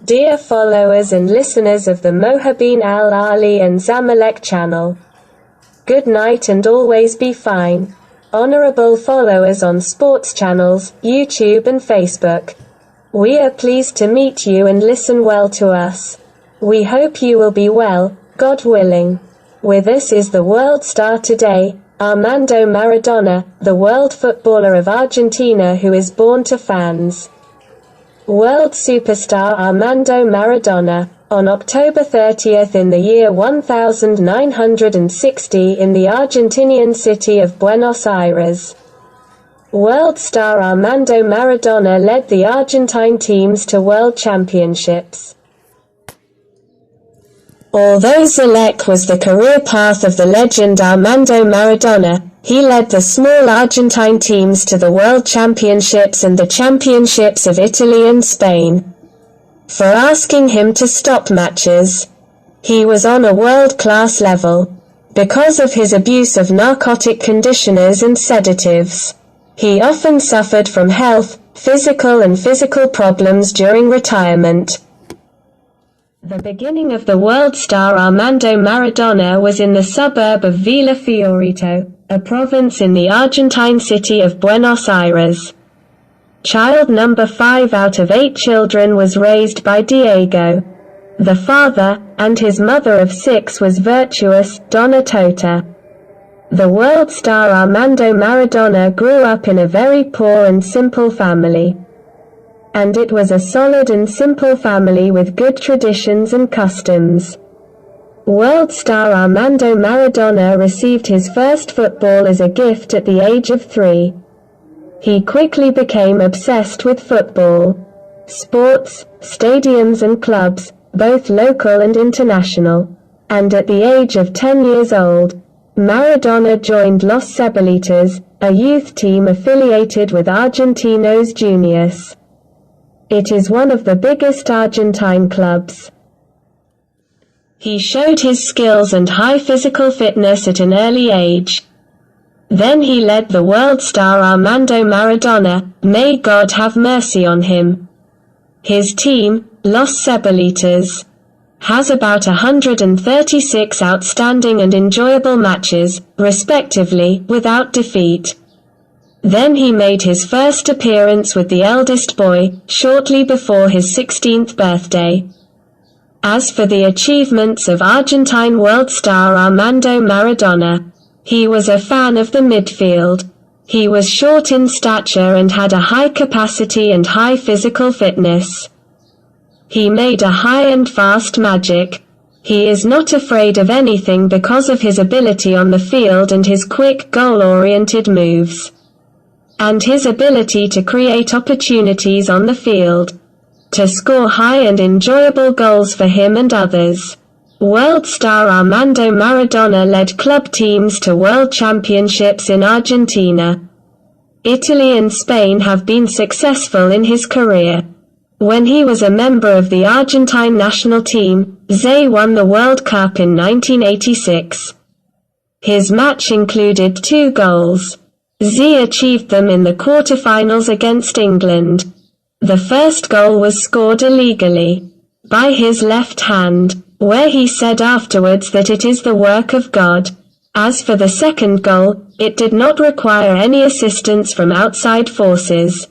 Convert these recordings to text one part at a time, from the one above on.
Dear followers and listeners of the Mohabeen Al Ali and Zamalek channel, good night and always be fine. Honorable followers on sports channels, YouTube and Facebook, we are pleased to meet you and listen well to us. We hope you will be well, God willing. With us is the world star today, Armando Maradona, the world footballer of Argentina who is born to fans. World superstar Armando Maradona, on October 30th in the year 1960 in the Argentinian city of Buenos Aires. World star Armando Maradona led the Argentine teams to world championships. Although Zalek was the career path of the legend Armando Maradona, he led the small Argentine teams to the World Championships and the Championships of Italy and Spain. For asking him to stop matches, he was on a world-class level. Because of his abuse of narcotic conditioners and sedatives, he often suffered from health, physical problems during retirement. The beginning of the world star Armando Maradona was in the suburb of Villa Fiorito, a province in the Argentine city of Buenos Aires. Child number 5 out of 8 children was raised by Diego, the father, and his mother of 6 was virtuous, Donna Tota. The world star Armando Maradona grew up in a very poor and simple family. And it was a solid and simple family with good traditions and customs. World star Armando Maradona received his first football as a gift at the age of 3. He quickly became obsessed with football, sports, stadiums and clubs, both local and international. And at the age of 10 years old, Maradona joined Los Cebolitas, a youth team affiliated with Argentinos Juniors. It is one of the biggest Argentine clubs. He showed his skills and high physical fitness at an early age. Then he led the world star Armando Maradona, may God have mercy on him. His team, Los Cebolitas, has about 136 outstanding and enjoyable matches, respectively, without defeat. Then he made his first appearance with the eldest boy, shortly before his 16th birthday. As for the achievements of Argentine world star Armando Maradona, he was a fan of the midfield. He was short in stature and had a high capacity and high physical fitness. He made a high and fast magic. He is not afraid of anything because of his ability on the field and his quick goal-oriented moves. And his ability to create opportunities on the field, to score high and enjoyable goals for him and others. World star Armando Maradona led club teams to world championships in Argentina. Italy and Spain have been successful in his career. When he was a member of the Argentine national team, they won the World Cup in 1986. His match included 2 goals. They achieved them in the quarterfinals against England. The first goal was scored illegally, by his left hand, where he said afterwards that it is the work of God. As for the second goal, it did not require any assistance from outside forces.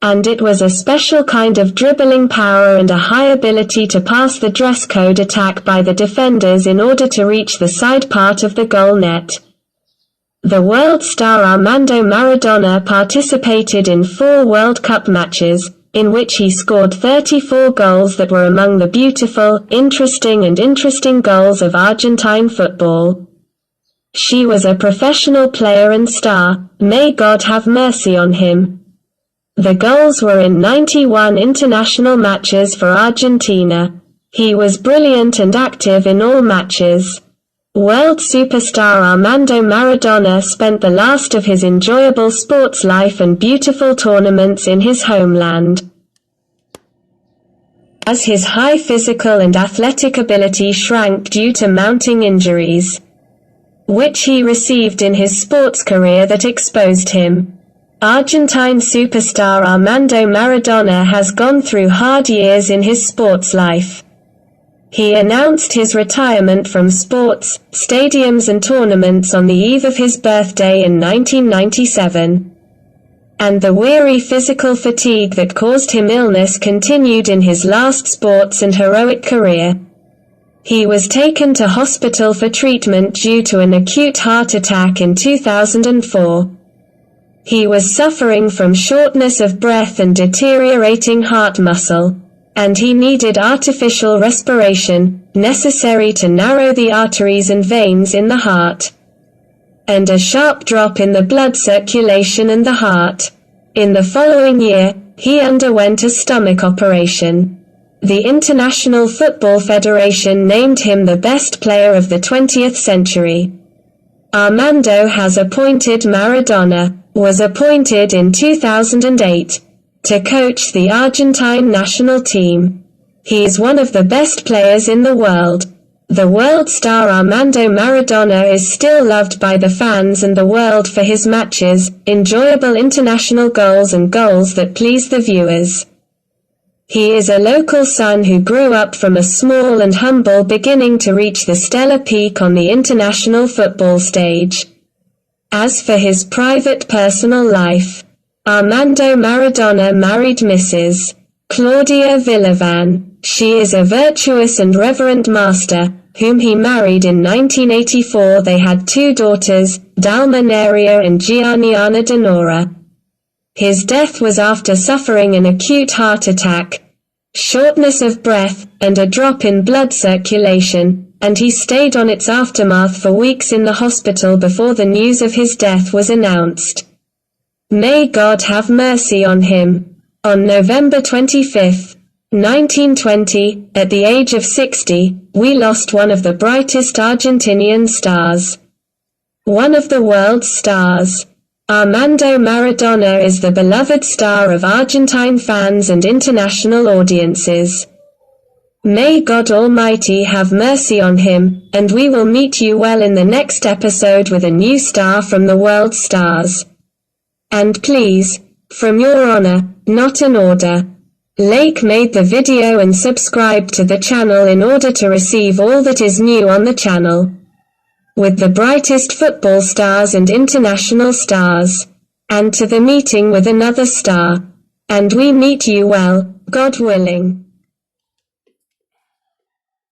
And it was a special kind of dribbling power and a high ability to pass the dress code attack by the defenders in order to reach the side part of the goal net. The world star Armando Maradona participated in 4 World Cup matches, in which he scored 34 goals that were among the beautiful, interesting goals of Argentine football. She was a professional player and star, may God have mercy on him. The goals were in 91 international matches for Argentina. He was brilliant and active in all matches. World superstar Armando Maradona spent the last of his enjoyable sports life and beautiful tournaments in his homeland. As his high physical and athletic ability shrank due to mounting injuries, which he received in his sports career that exposed him, Argentine superstar Armando Maradona has gone through hard years in his sports life. He announced his retirement from sports, stadiums and tournaments on the eve of his birthday in 1997. And the weary physical fatigue that caused him illness continued in his last sports and heroic career. He was taken to hospital for treatment due to an acute heart attack in 2004. He was suffering from shortness of breath and deteriorating heart muscle, and he needed artificial respiration, necessary to narrow the arteries and veins in the heart, and a sharp drop in the blood circulation and the heart. In the following year, he underwent a stomach operation. The International Football Federation named him the best player of the 20th century. Armando was appointed in 2008 to coach the Argentine national team. He is one of the best players in the world. The world star Armando Maradona is still loved by the fans and the world for his matches, enjoyable international goals and goals that please the viewers. He is a local son who grew up from a small and humble beginning to reach the stellar peak on the international football stage. As for his private personal life, Armando Maradona married Mrs. Claudia Villavan. She is a virtuous and reverent master, whom he married in 1984. They had 2 daughters, Dalma Neria and Gianniana Denora. His death was after suffering an acute heart attack, shortness of breath, and a drop in blood circulation, and he stayed on its aftermath for weeks in the hospital before the news of his death was announced. May God have mercy on him. On November 25, 1920, at the age of 60, we lost one of the brightest Argentinian stars. One of the world's stars. Armando Maradona is the beloved star of Argentine fans and international audiences. May God Almighty have mercy on him, and we will meet you well in the next episode with a new star from the world's stars. And please, from your honor, not an order. Layk made the video and subscribe to the channel in order to receive all that is new on the channel, with the brightest football stars and international stars, and to the meeting with another star. And we meet you well, God willing.